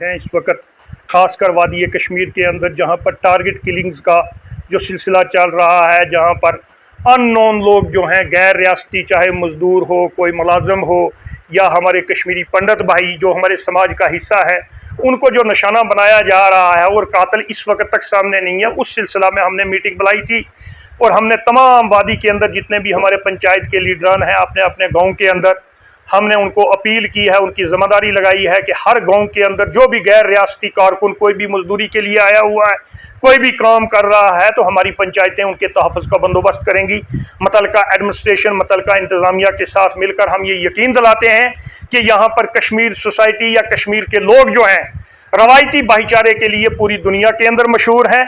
हैं इस वक्त, ख़ास कर वादी कश्मीर के अंदर जहाँ पर टारगेट किलिंग्स का जो सिलसिला चल रहा है, जहाँ पर अननोन लोग जो हैं गैर रियासती, चाहे मज़दूर हो, कोई मुलाजम हो या हमारे कश्मीरी पंडित भाई जो हमारे समाज का हिस्सा है, उनको जो निशाना बनाया जा रहा है और कातिल इस वक्त तक सामने नहीं है। उस सिलसिला में हमने मीटिंग बुलाई थी और हमने तमाम वादी के अंदर जितने भी हमारे पंचायत के लीडरान हैं अपने अपने गाँव के अंदर हमने उनको अपील की है, उनकी ज़िम्मेदारी लगाई है कि हर गांव के अंदर जो भी गैर रियासती कारकुन कोई भी मजदूरी के लिए आया हुआ है, कोई भी काम कर रहा है, तो हमारी पंचायतें उनके तहफ़्फ़ुज़ का बंदोबस्त करेंगी। मुतल्लिका एडमिनिस्ट्रेशन, मुतल्लिका इंतज़ामिया के साथ मिलकर हम ये यकीन दिलाते हैं कि यहाँ पर कश्मीर सोसाइटी या कश्मीर के लोग जो हैं रवायती भाईचारे के लिए पूरी दुनिया के अंदर मशहूर हैं।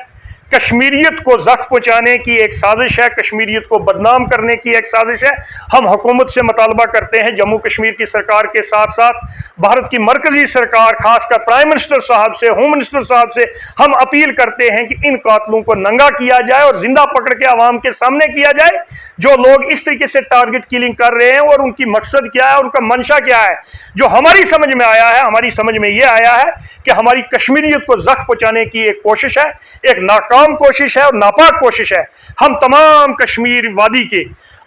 कश्मीरियत को ज़ख्म पहुँचाने की एक साजिश है, कश्मीरियत को बदनाम करने की एक साजिश है। हम हुकूमत से मुतालबा करते हैं, जम्मू कश्मीर की सरकार के साथ साथ भारत की मरकज़ी सरकार, खासकर प्राइम मिनिस्टर साहब से, होम मिनिस्टर साहब से हम अपील करते हैं कि इन कातलों को नंगा किया जाए और ज़िंदा पकड़ के आवाम के सामने किया जाए। जो लोग इस तरीके से टारगेट किलिंग कर रहे हैं और उनकी मकसद क्या है, उनका मंशा क्या है, जो हमारी समझ में आया है, हमारी समझ में ये आया है कि हमारी कश्मीरियत को ज़ख्म पहुँचाने की एक कोशिश है, एक नाकाम कोशिश है और नापाक कोशिश है। हम तमाम कश्मीर वादी के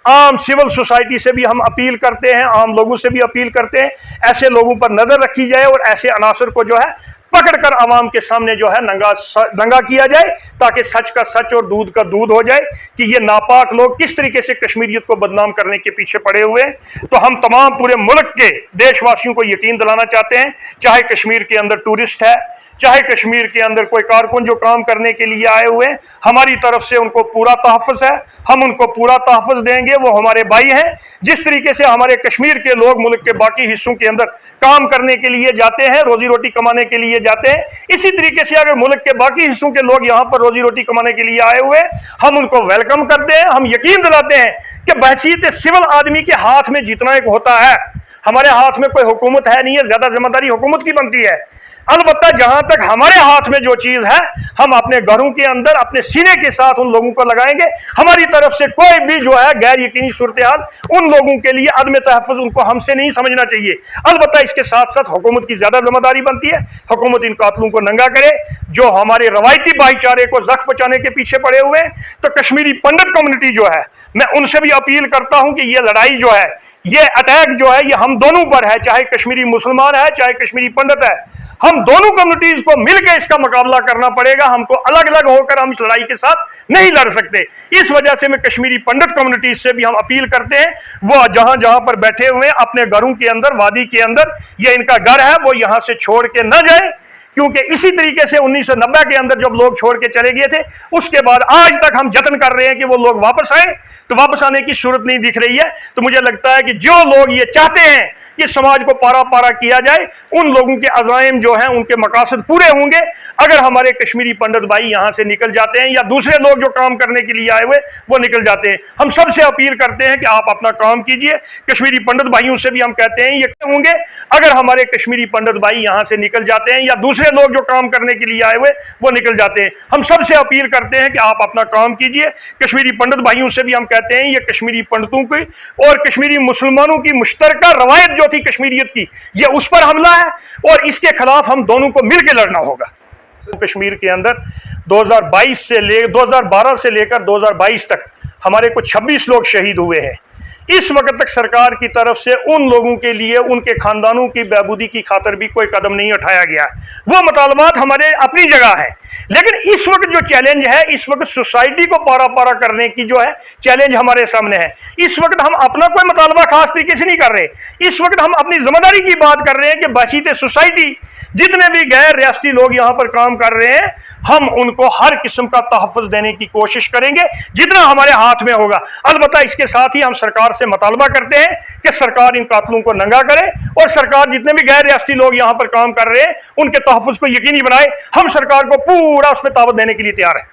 आम सिविल सोसाइटी से भी हम अपील करते हैं, आम लोगों से भी अपील करते हैं, ऐसे लोगों पर नज़र रखी जाए और ऐसे अनासर को जो है पकड़कर आवाम के सामने जो है नंगा किया जाए, ताकि सच का सच और दूध का दूध हो जाए कि ये नापाक लोग किस तरीके से कश्मीरियत को बदनाम करने के पीछे पड़े हुए हैं। तो हम तमाम पूरे मुल्क के देशवासियों को यकीन दिलाना चाहते हैं, चाहे कश्मीर के अंदर टूरिस्ट है, चाहे कश्मीर के अंदर कोई कारकुन जो काम करने के लिए आए हुए हैं, हमारी तरफ से उनको पूरा तहफ़्फ़ुज़ है, हम उनको पूरा तहफ़्फ़ुज़ देंगे। वो हमारे भाई हैं। जिस तरीके से हमारे कश्मीर के लोग मुल्क के बाकी हिस्सों के अंदर काम करने के लिए जाते हैं, रोजी रोटी कमाने के लिए जाते हैं, इसी तरीके से अगर मुल्क के बाकी हिस्सों के लोग यहाँ पर रोजी रोटी कमाने के लिए आए हुए हैं, हम उनको वेलकम करते हैं। हम यकीन दिलाते हैं कि बहसीत सिविल आदमी के हाथ में जितना एक होता है, हमारे हाथ में कोई हुकूमत है नहीं है, ज्यादा जिम्मेदारी हुकूमत की बनती है। अलबत्ता जहां तक हमारे हाथ में जो चीज है, हम अपने घरों के अंदर अपने सीने के साथ उन लोगों को लगाएंगे। हमारी तरफ से कोई भी जो है गैर यकीनी सूरत हाल उन लोगों के लिए अदम तहफ़्फ़ुज़ उनको हमसे नहीं समझना चाहिए। अलबत्ता इसके साथ साथ हुकूमत की ज्यादा जिम्मेदारी बनती है, हुकूमत इन कातलों को नंगा करे जो हमारे रवायती भाईचारे को ज़ख्म पहुँचाने के पीछे पड़े हुए हैं। तो कश्मीरी पंडित कम्युनिटी जो है, मैं उनसे भी अपील करता हूं कि ये लड़ाई जो है, ये अटैक जो है, ये हम दोनों पर है, चाहे कश्मीरी मुसलमान है, चाहे कश्मीरी पंडित है। हम दोनों कम्युनिटीज को मिलकर इसका मुकाबला करना पड़ेगा। हमको अलग अलग होकर हम इस लड़ाई के साथ नहीं लड़ सकते। इस वजह से मैं कश्मीरी पंडित कम्युनिटीज से भी हम अपील करते हैं, वो जहां जहां पर बैठे हुए हैं अपने घरों के अंदर, वादी के अंदर, ये इनका घर है, वो यहां से छोड़ के न जाए। क्योंकि इसी तरीके से 1990 के अंदर जब लोग छोड़ के चले गए थे, उसके बाद आज तक हम जतन कर रहे हैं कि वो लोग वापस आए, तो वापस आने की सूरत नहीं दिख रही है। तो मुझे लगता है कि जो लोग ये चाहते हैं कि समाज को पारा पारा किया जाए, उन लोगों के अज़ाइम जो हैं, उनके मकासद पूरे होंगे अगर हमारे कश्मीरी पंडित भाई यहाँ से निकल जाते हैं या दूसरे लोग जो काम करने के लिए आए हुए वो निकल जाते हैं। हम सबसे अपील करते हैं कि आप अपना काम कीजिए। कश्मीरी पंडित भाइयों से भी हम कहते हैं ये होंगे अगर हमारे कश्मीरी पंडित भाई यहाँ से निकल जाते हैं या दूसरे लोग जो काम करने के लिए आए हुए वो निकल जाते हैं। हम सबसे अपील करते हैं कि आप अपना काम कीजिए। कश्मीरी पंडित भाइयों से भी हम कहते हैं ये कश्मीरी पंडितों की और कश्मीरी मुसलमानों की मुश्तरका रवायत जो थी कश्मीरियत की, ये उस पर हमला है और इसके खिलाफ हम दोनों को मिलकर लड़ना होगा। कश्मीर के अंदर 2012 से लेकर 2022 तक हमारे कुछ 26 लोग शहीद हुए हैं। इस वक्त तक सरकार की तरफ से उन लोगों के लिए, उनके खानदानों की बहबूदी की खातिर भी कोई कदम नहीं उठाया गया। वो मुतालबात हमारे अपनी जगह हैं, लेकिन इस वक्त जो चैलेंज है, इस वक्त सोसाइटी को पारा पारा करने की जो है चैलेंज हमारे सामने है। इस वक्त हम अपना कोई मुतालबा खास तरीके से नहीं कर रहे। इस वक्त हम अपनी जिम्मेदारी की बात कर रहे हैं कि बहसीत सोसाइटी जितने भी गैर रियासती लोग यहाँ पर काम कर रहे हैं, हम उनको हर किस्म का तहफ़्फ़ुज़ देने की कोशिश करेंगे जितना हमारे हाथ में होगा। अलबत्ता इसके साथ ही हम सरकार से मुतालबा करते हैं कि सरकार इन कातलों को नंगा करे और सरकार जितने भी गैर रियासती लोग यहाँ पर काम कर रहे हैं उनके तहफ़्फ़ुज़ को यकीनी बनाए। हम सरकार को पूरा उसमें ताबत देने के लिए तैयार है।